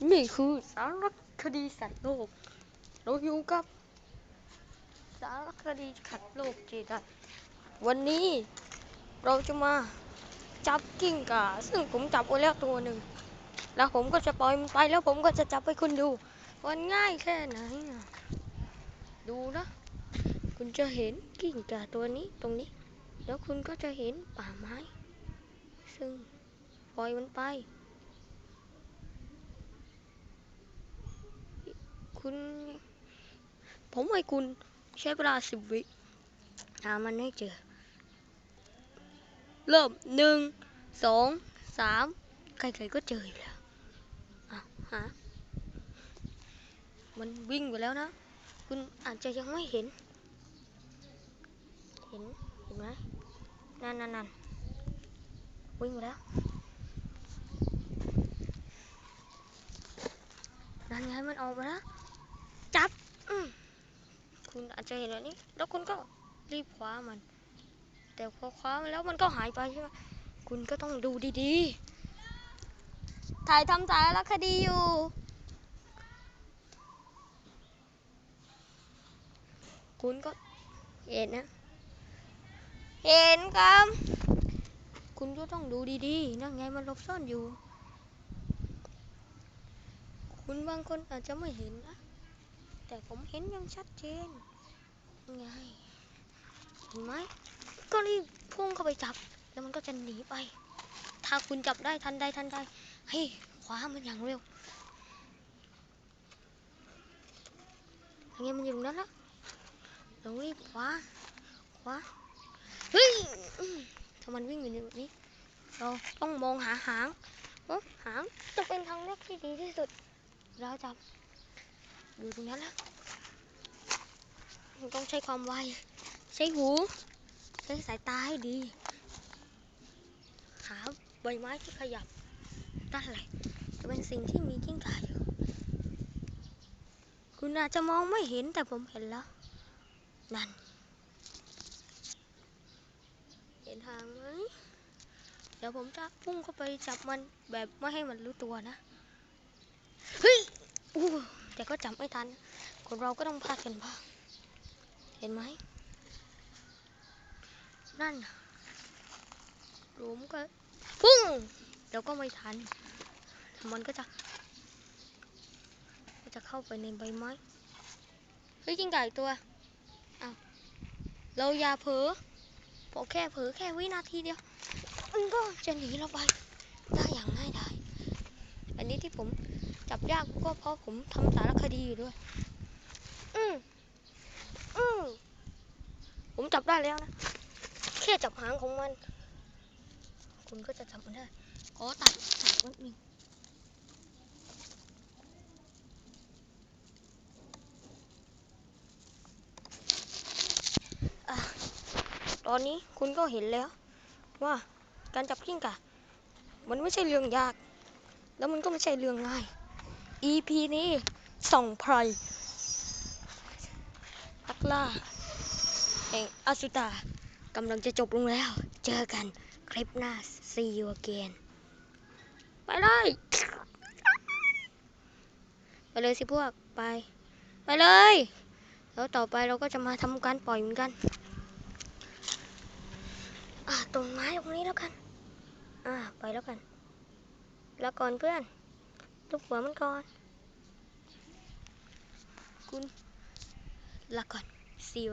นี่คือสารคดีสัตว์โลกเราอยู่กับสารคดีสัตว์โลกเจไดวันนี้เราจะมาจับกิ้งก่าซึ่งผมจับไว้แล้วตัวหนึ่งแล้วผมก็จะปล่อยมันไปแล้วผมก็จะจับให้คุณดูว่าง่ายแค่ไหนดูนะคุณจะเห็นกิ้งก่าตัวนี้ตรงนี้แล้วคุณก็จะเห็นป่าไม้ซึ่งปล่อยมันไปคุณผมให้คุณใช้เวลา10 วิหามันให้เจอเริ่ม1 2 3ใครๆก็เจออยู่แล้วหามันวิ่งไปแล้วนะคุณอาจจะยังไม่เห็นเห็นไหมนั่นวิ่งไปแล้วนั่นไงมันออกมาแล้วจับคุณอาจจะเห็นแบบนี้แล้วคุณก็รีบคว้ามันแต่พอคว้ามันแล้วมันก็หายไปใช่ไหมคุณก็ต้องดูดีๆถ่ายทำสารคดีอยู่คุณก็เห็นนะเห็นครับคุณก็ต้องดูดีๆนั่นไงมันหลบซ่อนอยู่คุณบางคนอาจจะไม่เห็นนะแต่ผมเห็นอย่างชัดเจนไงเห็นไหมก็รีบพุ่งเข้าไปจับแล้วมันก็จะหนีไปถ้าคุณจับได้ทันใดให้คว้ามันอย่างเร็วยังไงมันอยู่ตรงนั้นแล้วเรารีบคว้าเฮ้ยถ้ามันวิ่งอยู่แบบนี้เราต้องมองหาหางจะเป็นทางเลือกที่ดีที่สุดเราจับอยู่ตรงนั้นแล้วต้องใช้ความไวใช้หูใช้สายตาให้ดีหาใบไม้ที่ขยับนั่นแหละจะเป็นสิ่งที่มีกิ้งก่าอยู่คุณอาจจะมองไม่เห็นแต่ผมเห็นแล้วนั่นเห็นทางไหมเดี๋ยวผมจะพุ่งเข้าไปจับมันแบบไม่ให้มันรู้ตัวนะเฮ้ยแต่ก็จับไม่ทันคนเราก็ต้องพลาดกันบ้างเห็นไหมนั่นผมก็พุ่งเดี๋ยวก็ไม่ทันมันก็จะเข้าไปในใบไม้เฮ้ยกิ้งก่าอีกตัวอ้าวเราอย่าเผลอพอแค่เผลอแค่วินาทีเดียวมันก็จะหนีเราไปได้อย่างง่ายดายอันนี้ที่ผมจับยากก็เพราะผมทำสารคดีอยู่ด้วยผมจับได้แล้วนะแค่จับหางของมันคุณก็จะจับมันได้ขอตัดนิดนึงตอนนี้คุณก็เห็นแล้วว่าการจับกิ้งก่ามันไม่ใช่เรื่องยากแล้วมันก็ไม่ใช่เรื่องง่าย EP นี้ส่องไพรนักล่าแห่งอสุตากำลังจะจบลงแล้วเจอกันคลิปหน้า See you again ไปเลยสิพวกไปเลยแล้วต่อไปเราก็จะมาทำการปล่อยเหมือนกันต้นไม้ตรงนี้แล้วกันไปแล้วกันแล้วก่อนเพื่อนทุบหัวมันก่อนคุณลาก่อน See you